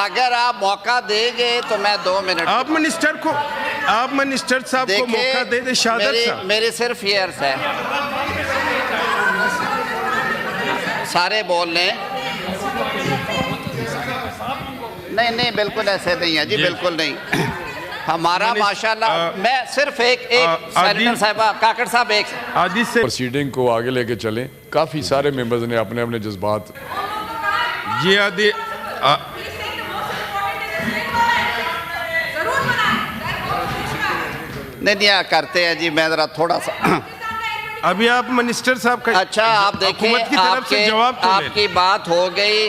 अगर आप मौका देंगे तो मैं 2 मिनट। आप मिनिस्टर साहब को मौका दे दे। शहादत साहब, मेरी सिर्फ ये अर्ज है, सारे बोल लें। नहीं बिल्कुल ऐसे नहीं है जी, बिल्कुल नहीं। हमारा माशाल्लाह, मैं सिर्फ एक सेनेटर साहब, काकड़ साहब, एक आदि से प्रोसीडिंग को आगे लेके चलें। काफ़ी सारे मेंबर्स ने अपने अपने जज्बात, ये आदि नहीं करते हैं जी। मैं ज़रा थोड़ा सा अभी आप मिनिस्टर साहब का, अच्छा आप देखिए, हुकूमत की तरफ से जवाब तो आपकी बात हो गई,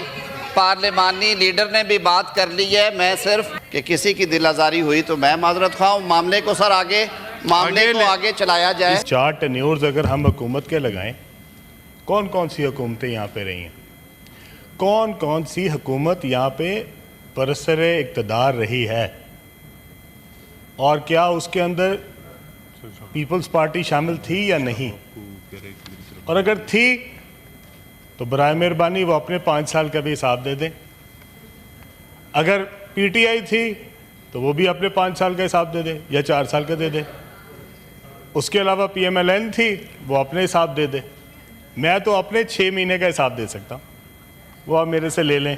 पार्लिमानी लीडर ने भी बात कर ली है। मैं सिर्फ कि किसी की दिल आज़ारी हुई तो मैं माजरत ख्वाह हूं। मामले को सर आगे चलाया जाए। 4 टेन्योर्स अगर हम हुकूमत के लगाएं, कौन कौन सी हुकूमतें यहाँ पे रही हैं, कौन कौन सी हुकूमत यहाँ पे बरसरे इक़्तिदार रही है, और क्या उसके अंदर पीपल्स पार्टी शामिल थी या नहीं, और अगर थी तो बराए मेहरबानी वो अपने 5 साल का भी हिसाब दे दें। अगर पीटीआई थी तो वो भी अपने 5 साल का हिसाब दे दे या 4 साल का दे दे। उसके अलावा पीएमएलएन थी, वो अपने हिसाब दे दे। मैं तो अपने 6 महीने का हिसाब दे सकता हूँ, वो आप मेरे से ले लें।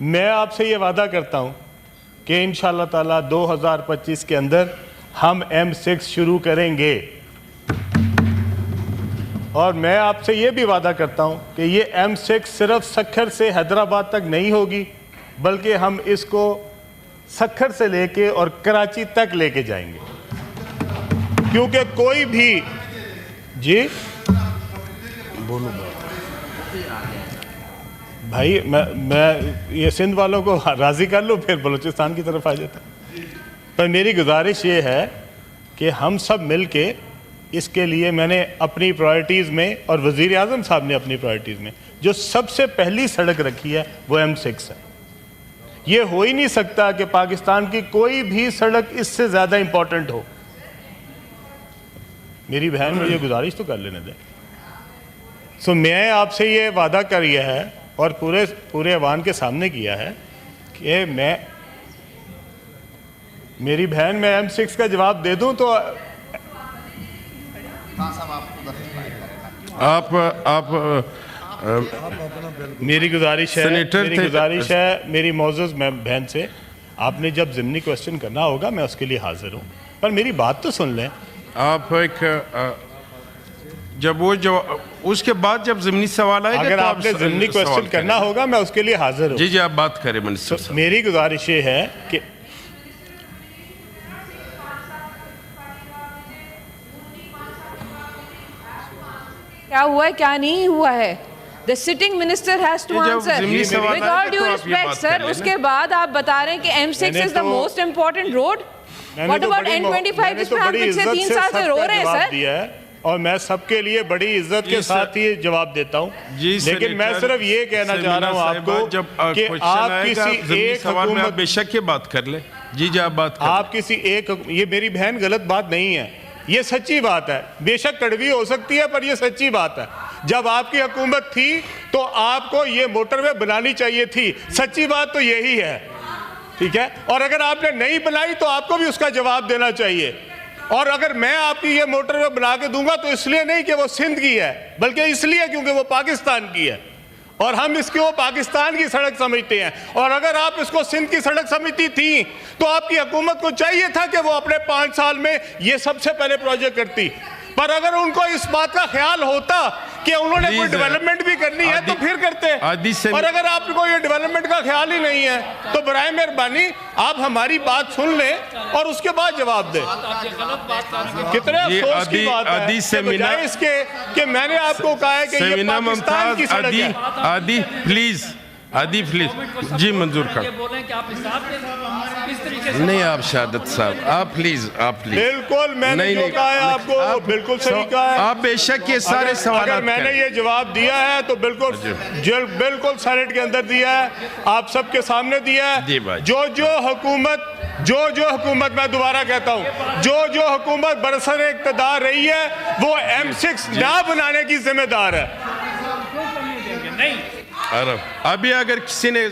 मैं आपसे ये वादा करता हूँ कि इंशाअल्लाह ताला 2025 के अंदर हम M6 शुरू करेंगे, और मैं आपसे ये भी वादा करता हूँ कि ये M6 सिर्फ सक्खर से हैदराबाद तक नहीं होगी, बल्कि हम इसको सक्खर से लेके और कराची तक लेके जाएंगे। क्योंकि कोई भी जी बोलो भाई, मैं ये सिंध वालों को राज़ी कर लूँ, फिर बलूचिस्तान की तरफ आ जाता। पर मेरी गुजारिश ये है कि हम सब मिल के इसके लिए, मैंने अपनी प्रायोरिटीज़ में और वज़ीर आज़म साहब ने अपनी प्रायोरिटीज़ में जो सबसे पहली सड़क रखी है वो M6 है। ये हो ही नहीं सकता कि पाकिस्तान की कोई भी सड़क इससे ज़्यादा इम्पोर्टेंट हो। मेरी बहन मुझे गुजारिश तो कर लेने दें। सो मैं आपसे ये वादा किया है और पूरे अवान के सामने किया है कि मेरी बहन, मैं M6 का जवाब दे दूं तो आप मेरी गुजारिश है मेरी मौजूद बहन से, आपने जब ज़िमनी क्वेश्चन करना होगा मैं उसके लिए हाजिर हूँ, पर मेरी बात तो सुन लें। आप जब वो उसके बाद जब ज़िमनी सवाल आएगा, अगर आपने ज़िमनी क्वेश्चन करना होगा मैं उसके लिए हाजिर हूँ। जी आप बात करें मिनिस्टर साहब। मेरी गुजारिश ये है कि क्या हुआ है क्या नहीं हुआ है, the sitting minister has to answer with all due respect sir. उसके बाद आप बता रहे हैं कि M6 is the most important road. What about N25 जिस पे हम पिछले 3 साल से रो रहे हैं सर, और मैं सबके लिए बड़ी इज्जत के साथ ही जवाब देता हूँ। लेकिन मैं सिर्फ ये कहना चाह रहा हूँ आपको कि आप किसी एक हुकूमत, बेशक ये बात कर ले। जी आप बात कर, आप किसी एक, ये मेरी बहन गलत बात नहीं है, ये सच्ची बात है। बेशक कड़वी हो सकती है पर ये सच्ची बात है। जब आपकी हुकूमत थी तो आपको ये मोटरवे बनानी चाहिए थी, सच्ची बात तो यही है, ठीक है। और अगर आपने नहीं बनाई तो आपको भी उसका जवाब देना चाहिए। और अगर मैं आपकी ये मोटरवे बना के दूंगा तो इसलिए नहीं कि वो सिंध की है, बल्कि इसलिए क्योंकि वो पाकिस्तान की है और हम इसको पाकिस्तान की सड़क समझते हैं। और अगर आप इसको सिंध की सड़क समझती थी तो आपकी हुकूमत को चाहिए था कि वो अपने 5 साल में ये सबसे पहले प्रोजेक्ट करती। पर अगर उनको इस बात का ख्याल होता कि उन्होंने कोई डेवलपमेंट भी करनी है तो फिर करते। और अगर आपको ये डेवलपमेंट का ख्याल ही नहीं है तो बराए मेहरबानी आप हमारी बात सुन लें और उसके बाद जवाब दें। कितने अफसोस की बात है बजाय इसके कि मैंने आपको कहा है कि ये पाकिस्तान की सड़क है। आदि प्लीज, आदि प्लीज। जी मंजूर खान, नहीं आप शहादत साहब, आप प्लीज बिल्कुल मैंने जो कहा है आपको बिल्कुल सही कहा है। आप बेशक ये सारे सवाल, अगर मैंने ये जवाब दिया है तो बिल्कुल सेनेट के अंदर दिया है, आप सबके सामने दिया है। जो हुकूमत मैं दोबारा कहता हूँ, जो हुकूमत बरसरे इक़्तिदार रही है वो M6 ना बनाने की जिम्मेदार है। अभी अगर किसी ने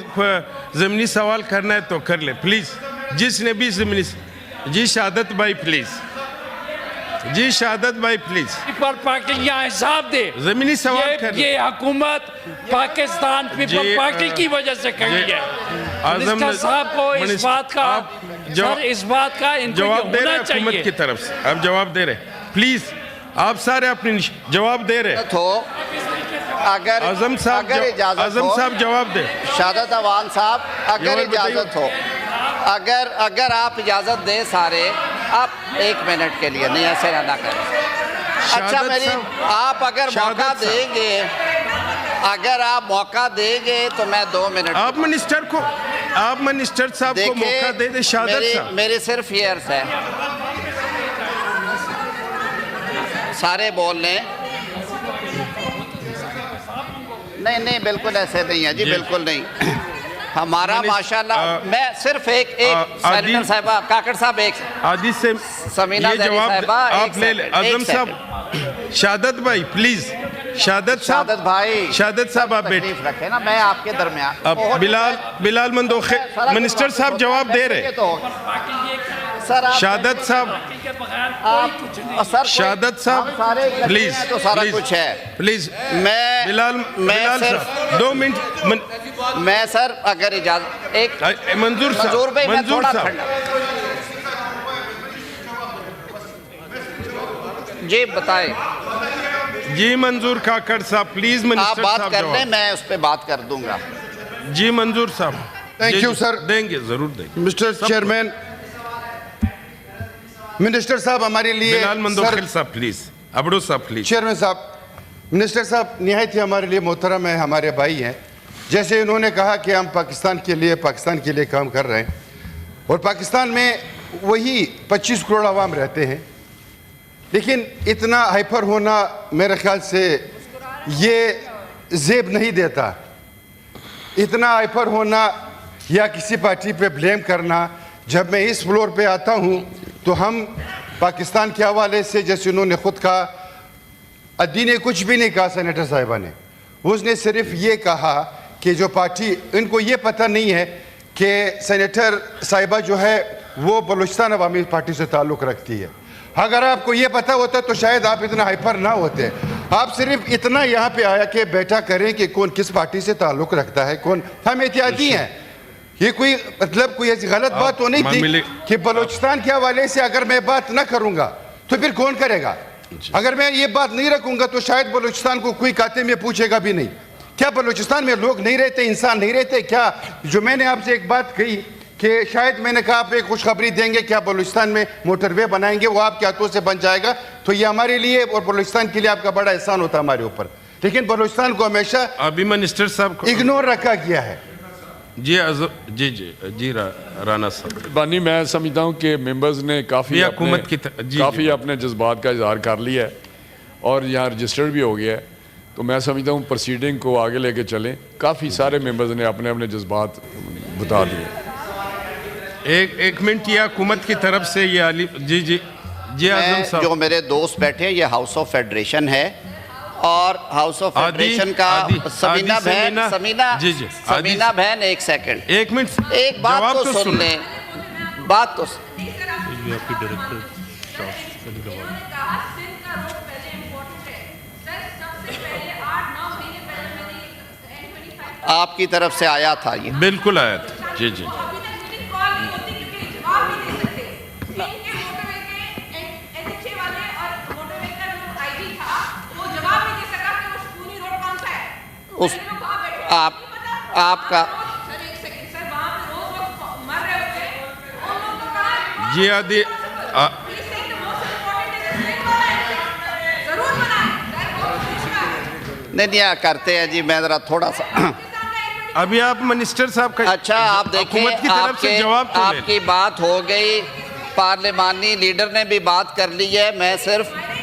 ज़मीनी सवाल करना है तो कर ले प्लीज। जिसने भी ज़मीनी, जी शहादत भाई प्लीज, जी शहादत भाई प्लीज। पर पार्टी यहाँ हिसाब दे। ज़मीनी सवाल कर ले। ये हुकूमत पाकिस्तान पीपल पार्टी की वजह से करी है। मिनिस्टर साहब को इस बात का इस बात का जवाब दे रहे हैं हुकूमत की तरफ से। आप जवाब दे रहे प्लीज, आप सारे अपने जवाब दे रहे तो अगर आजम साहब जवाब दे। शहादत अवान साहब अगर इजाजत हो, अगर आप इजाजत दें सारे, आप 1 मिनट के लिए नहीं ऐसे ना करें। अच्छा मेरी आप अगर मौका देंगे, अगर आप मौका देंगे तो मैं 2 मिनट। आप मिनिस्टर साहब को मौका दे दे। शहादत साहब मेरी सिर्फ ये अर्ज है, सारे बोल लें। नहीं बिल्कुल ऐसे नहीं है जी, बिल्कुल नहीं। हमारा माशाल्लाह, मैं सिर्फ एक सेनेटर साहिबा, काकड़ साहब एक आदि से समीना साहिबा आप ले ले। आजम साहब, शहादत भाई प्लीज, शहादत साहब आप बैठ रखे ना, मैं आपके दरमियान। अब बिलाल मंदोखे मिनिस्टर साहब जवाब दे रहे। शहादत साहब प्लीज, तो सारा कुछ है प्लीज। मैं साहब 2 मिनट। मैं सर अगर इजाजत एक मंजूर भाई, मंजूर साहब जी बताएं। जी मंजूर काकड़ साहब प्लीज, आप मिनिस्टर बात साहब कर लें, जवाब। मैं उस पर बात कर दूंगा। जी मंजूर साहब। Thank you sir. देंगे, जरूर देंगे। मिस्टर चेयरमैन, मिनिस्टर साहब हमारे लिए, बिलाल मंदोखिल साहब प्लीज, अबड़ो साहब प्लीज। चेयरमैन साहब, मिनिस्टर साहब निहायत ही हमारे लिए मोहतरम है, हमारे भाई हैं। जैसे इन्होंने कहा कि हम पाकिस्तान के लिए काम कर रहे हैं, और पाकिस्तान में वही 25 करोड़ आवाम रहते हैं, लेकिन इतना हाइपर होना मेरे ख्याल से ये जेब नहीं देता। इतना हाइपर होना या किसी पार्टी पे ब्लेम करना, जब मैं इस फ्लोर पे आता हूँ तो हम पाकिस्तान के हवाले से, जैसे उन्होंने खुद कहा, अद्दी ने कुछ भी नहीं कहा, सेनेटर साहिबा ने, उसने सिर्फ ये कहा कि जो पार्टी, इनको ये पता नहीं है कि सेनेटर साहिबा जो है वो बलूचिस्तान अवामी पार्टी से ताल्लुक़ रखती है। अगर आपको ये पता होता तो शायद आप इतना हाइपर ना होते। आप सिर्फ इतना यहाँ पे आया कि बेटा करें कि कौन किस पार्टी से ताल्लुक़ रखता है, कौन हम एहतियाती हैं। ये कोई मतलब कोई ऐसी गलत बात तो नहीं थी कि बलूचिस्तान के हवाले से अगर मैं बात ना करूँगा तो फिर कौन करेगा। अगर मैं ये बात नहीं रखूँगा तो शायद बलूचिस्तान को कोई खाते में पूछेगा भी नहीं। क्या बलूचिस्तान में लोग नहीं रहते, इंसान नहीं रहते क्या? जो मैंने आपसे एक बात कही कि शायद मैंने कहा आप एक खुशखबरी देंगे, क्या बलूचिस्तान में मोटरवे बनाएंगे, वो आपके हाथों से बन जाएगा, तो ये हमारे लिए और बलूचिस्तान के लिए आपका बड़ा एहसान होता है हमारे ऊपर। लेकिन बलूचिस्तान को हमेशा अभी मिनिस्टर साहब को इग्नोर रखा गया है। जी राना साहब, बानी मैं समझता हूँ कि मेंबर्स ने काफ़ी अपने जज्बात का इजहार कर लिया है और यहाँ रजिस्टर्ड भी हो गया है। तो मैं समझता हूँ प्रोसीडिंग को आगे लेके चलें। काफ़ी सारे मेंबर्स ने अपने अपने जज्बात बता दिए। एक मिनट, ये हुकूमत की तरफ से ये आजम साहब, जो मेरे दोस्त बैठे हैं, ये हाउस ऑफ फेडरेशन है और हाउस ऑफ फेडरेशन का समीना बहन, एक सेकंड, 1 मिनट, एक बात तो सुन लें, बात तो आपकी तरफ से आया था, ये बिल्कुल आया था। जी उस आपका जी आदि नहीं करते हैं जी। मैं जरा थोड़ा सा अभी आप मिनिस्टर साहब का, अच्छा आप देखिए, की तरफ से जवाब तो आपकी बात हो गई, पार्लिमानी लीडर ने भी बात कर ली है।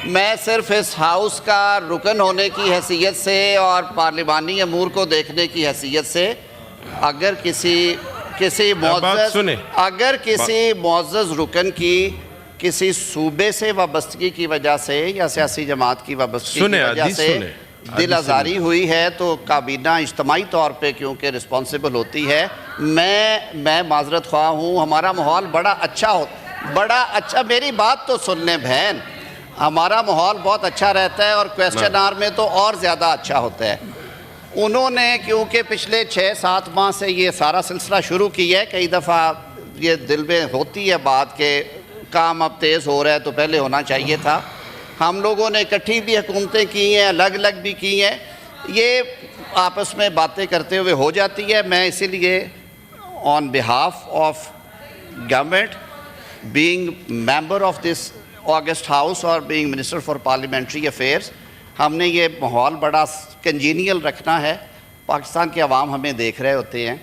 मैं सिर्फ इस हाउस का रुकन होने की हैसियत से और पार्लिमानी अमूर को देखने की हैसियत से, अगर किसी मुअज़्ज़ज़ रुकन की किसी सूबे से वाबस्तगी की वजह से या सियासी जमात की वाबस्तगी की वजह से दिल आज़ारी हुई है तो काबीना इज्तमाही तौर पे क्योंकि रिस्पॉन्सिबल होती है। मैं माजरत ख्वाह हूँ। हमारा माहौल बड़ा अच्छा, मेरी बात तो सुन लें बहन, हमारा माहौल बहुत अच्छा रहता है और क्वेश्चन आवर में तो और ज़्यादा अच्छा होता है। उन्होंने क्योंकि पिछले 6-7 माह से ये सारा सिलसिला शुरू किया है, कई दफ़ा ये दिल में होती है बात के काम अब तेज़ हो रहा है तो पहले होना चाहिए था। हम लोगों ने इकट्ठी भी हुकूमतें की हैं, अलग अलग भी की हैं, ये आपस में बातें करते हुए हो जाती है। मैं इसीलिए on behalf of government, being member of this august house और being minister for parliamentary affairs, हमने ये माहौल बड़ा कंजीनियल रखना है। पाकिस्तान के अवाम हमें देख रहे होते हैं,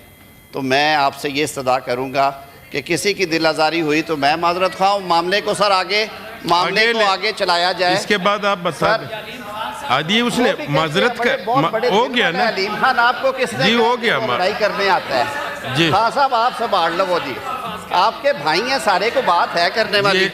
तो मैं आपसे ये इस्तदा करूँगा कि किसी की दिल आज़ारी हुई तो मैं माजरत ख्वाह हूँ। मामले को सर आगे चलाया जाए। इसके बाद आप बता दें आदि उसने माजरत हो गया ना अलीम खान, आपको किसने जी हो गया लड़ाई करने आता है जी। हाँ साहब, आप संभाल लो वो जी, आपके भाई हैं सारे को बात है करने वाली।